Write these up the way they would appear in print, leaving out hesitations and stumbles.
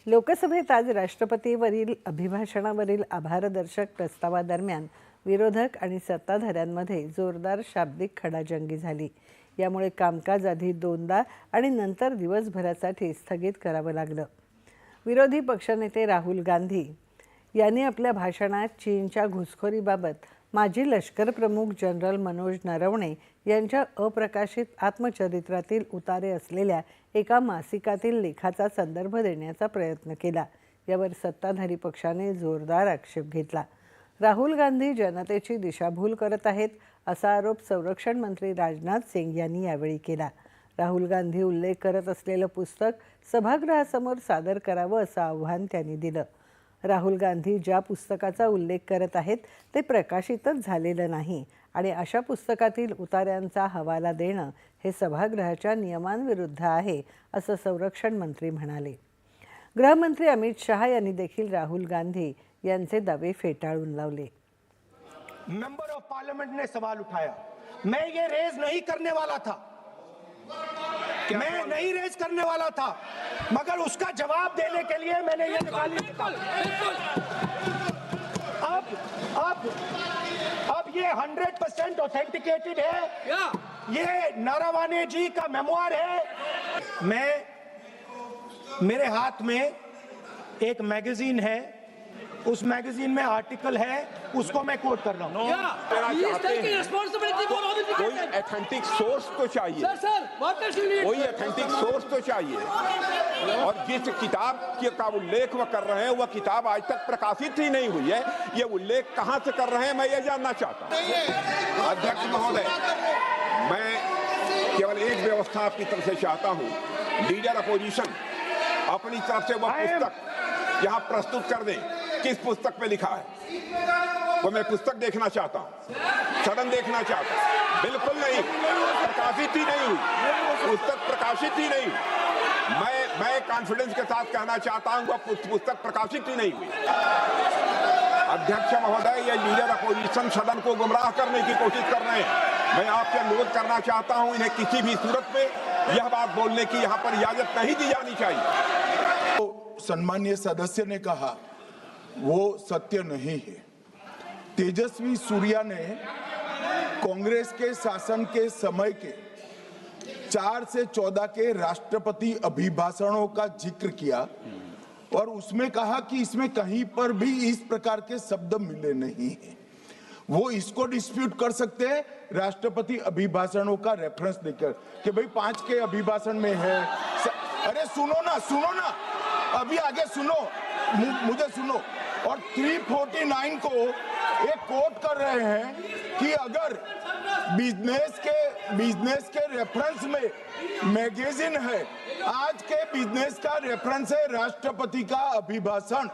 लोकसभेत आज राष्ट्रपतीवरील अभिभाषणावरील आभारदर्शक प्रस्तावादरम्यान विरोधक आणि सत्ताधाऱ्यांमध्ये जोरदार शाब्दिक खडाजंगी झाली। यामुळे कामकाज आधी दोनदा आणि नंतर दिवसभरासाठी स्थगित करावं लागलं। विरोधी पक्षनेते राहुल गांधी यांनी आपल्या भाषणात चीनच्या घुसखोरीबाबत माजी लष्कर प्रमुख जनरल मनोज नरवणे यांच्या अप्रकाशित आत्मचरित्रातील उतारे असलेल्या एका मासिकातील लेखाचा संदर्भ देण्याचा प्रयत्न केला। यावर सत्ताधारी पक्षाने जोरदार आक्षेप घेतला। राहुल गांधी जनतेची दिशाभूल करत आहेत असा आरोप संरक्षण मंत्री राजनाथ सिंग यांनी यावेळी केला। राहुल गांधी उल्लेख करत असलेलं पुस्तक सभागृहासमोर सादर करावं असं आव्हान त्यांनी दिलं। राहुल गांधी ज्या पुस्तकाचा उल्लेख करत आहेत ते प्रकाशितच झालेलं नाही आणि अशा पुस्तकातील उतार्यांचा हवाला देणं हे सभागृहाच्या नियमांविरुद्ध आहे असं संरक्षण मंत्री म्हणाले। गृहमंत्री अमित शहा यांनी देखील राहुल गांधी यांचे दावे फेटाळून लावले। मेंबर ऑफ पार्लियामेंट ने सवाल उठाया, मैं ये रेज नहीं करने वाला था, मैं नहीं रेज करने वाला था, मगर उसका जवाब देने के लिए मैंने ये निकाली किताब। अब ये 100% ऑथेंटिकेटेड है। ये नारावाने जी का मेमोयर है। मेरे हाथ में एक मैगजीन है, उस मैगजीन में आर्टिकल है, उसको मैं कोट कर रहा हूँ। कोई ऑथेंटिक सोर्स तो चाहिए, कोई ऑथेंटिक सोर्स तो चाहिए। और जिस किताब का उल्लेख वह कर रहे हैं वह किताब आज तक प्रकाशित ही नहीं हुई है। ये उल्लेख कहां से कर रहे हैं मैं ये जानना चाहता हूं। अध्यक्ष महोदय, मैं केवल एक व्यवस्था आपकी तरफ से चाहता हूं, लीडर अपोजिशन अपनी तरफ से वह पुस्तक यहां प्रस्तुत कर दें। किस पुस्तक पे लिखा है वो मैं पुस्तक देखना चाहता हूं, सदन देखना चाहता हूं। बिल्कुल नहीं, प्रकाशित ही नहीं हुई, पुस्तक प्रकाशित ही नहीं। मैं कॉन्फिडेंस के साथ कहना चाहता हूं वह पुस्तक प्रकाशित ही नहीं हुई। अध्यक्ष महोदय, ये लीडर अपोजिशन सदन को गुमराह करने की कोशिश कर रहे हैं। मैं आपसे अनुरोध करना चाहता हूं इन्हें किसी भी सूरत में यह बात बोलने की यहां पर इजाजत नहीं दी जानी चाहिए। तो सम्मानीय सदस्य ने कहा वो सत्य नहीं है। तेजस्वी सूर्या ने कांग्रेस के शासन के समय के 4 से 14 के राष्ट्रपति अभिभाषणों का जिक्र किया और उसमें कहा कि इसमें कहीं पर भी इस प्रकार के शब्द मिले नहीं हैं। वो इसको डिस्प्यूट कर सकते हैं राष्ट्रपति अभिभाषणों का रेफरेंस देकर कि भाई 5 के अभिभाषण में है। अरे सुनो ना, अभी आगे सुनो, मुझे सुनो। और 349 को एक कोट कर रहे हैं कि अगर बिजनेस के रेफरेंस में मैगजीन है, आज के बिजनेस का रेफरेंस है राष्ट्रपति का अभिभाषण,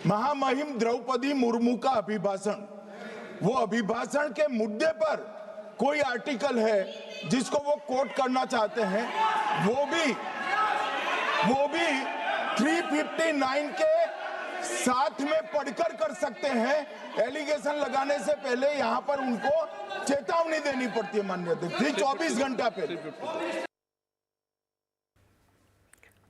महामहिम द्रौपदी मुर्मू का अभिभाषण। वो अभिभाषण के मुद्दे पर कोई आर्टिकल है जिसको वो कोट करना चाहते हैं, वो भी 359 के साथ में पढ़कर कर सकते हैं। एलिगेशन लगाने से पहले यहाँ पर उनको चेतावनी देनी पड़ती है माननीय अध्यक्ष, 24 घंटा पहले।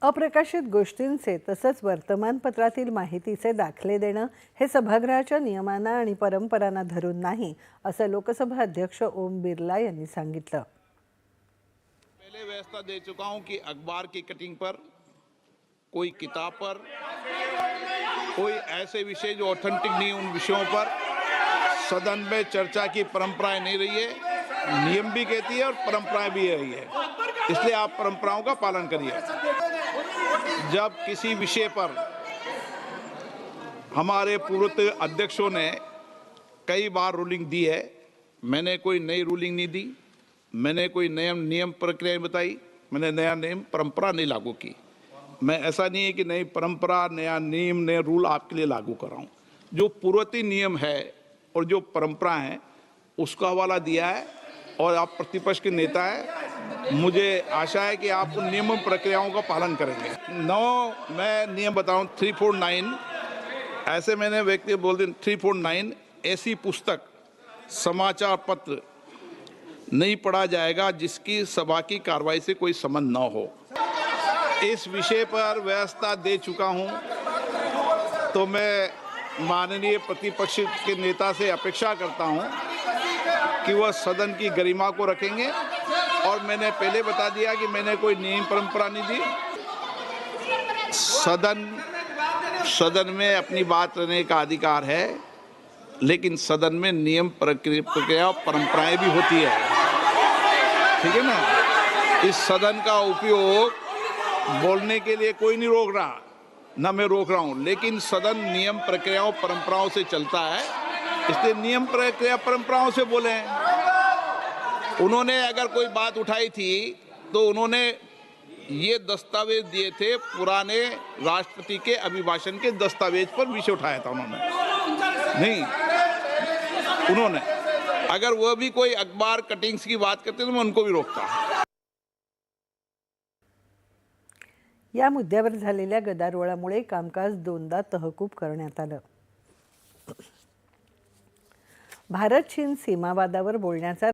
अप्रकाशित गोष्टींचे तसंच वर्तमानपत्रातील माहितीचे दाखले देणं हे सभागृहाच्या नियमांना आणि परंपरांना धरून नाही असं लोकसभा अध्यक्ष ओम बिर्ला यांनी सांगितलं। पहले व्यवस्था दे चुका हूं कि अखबार की कटिंग पर, कोई किताब पर, कोई ऐसे विषय जो ऑथेंटिक नहीं उन विषयों पर सदन में चर्चा की परंपराएं नहीं रही है। नियम भी कहती है और परंपराएं भी रही है, इसलिए आप परंपराओं का पालन करिए। जब किसी विषय पर हमारे पूर्व अध्यक्षों ने कई बार रूलिंग दी है, मैंने कोई नई रूलिंग नहीं दी, मैंने कोई नियम प्रक्रिया बताई, मैंने नया नियम परंपरा नहीं लागू की। मैं ऐसा नहीं है कि नई परंपरा, नया नियम, नया रूल आपके लिए लागू कर रहा हूँ। जो पूर्ववर्ती नियम है और जो परंपरा है उसका हवाला दिया है और आप प्रतिपक्ष के नेता हैं, मुझे आशा है कि आप उन नियम प्रक्रियाओं का पालन करेंगे। मैं नियम बताऊँ 349 ऐसे मैंने व्यक्ति बोल दिया 349 ऐसी पुस्तक, समाचार पत्र नहीं पढ़ा जाएगा जिसकी सभा की कार्रवाई से कोई संबंध न हो। इस विषय पर व्यवस्था दे चुका हूं, तो मैं माननीय प्रतिपक्ष के नेता से अपेक्षा करता हूं कि वह सदन की गरिमा को रखेंगे। और मैंने पहले बता दिया कि मैंने कोई नियम परंपरा नहीं दी। सदन में अपनी बात करने का अधिकार है, लेकिन सदन में नियम प्रक्रिया और परंपराएं भी होती है, ठीक है ना। इस सदन का उपयोग बोलने के लिए कोई नहीं रोक रहा, ना मैं रोक रहा हूं, लेकिन सदन नियम प्रक्रियाओं परंपराओं से चलता है, इसलिए नियम प्रक्रिया परंपराओं से बोले। उन्होंने अगर कोई बात उठाई थी तो उन्होंने ये दस्तावेज दिए थे, पुराने राष्ट्रपति के अभिभाषण के दस्तावेज पर विषय उठाया था उन्होंने, नहीं उन्होंने। अगर वह भी कोई अखबार कटिंग्स की बात करते तो मैं उनको भी रोकता। या मुद्द्यावर झालेल्या गदारोळामुळे कामकाज दोनदा तहकूब करण्यात आलं. भारत चीन सीमावादावर बोलण्याचा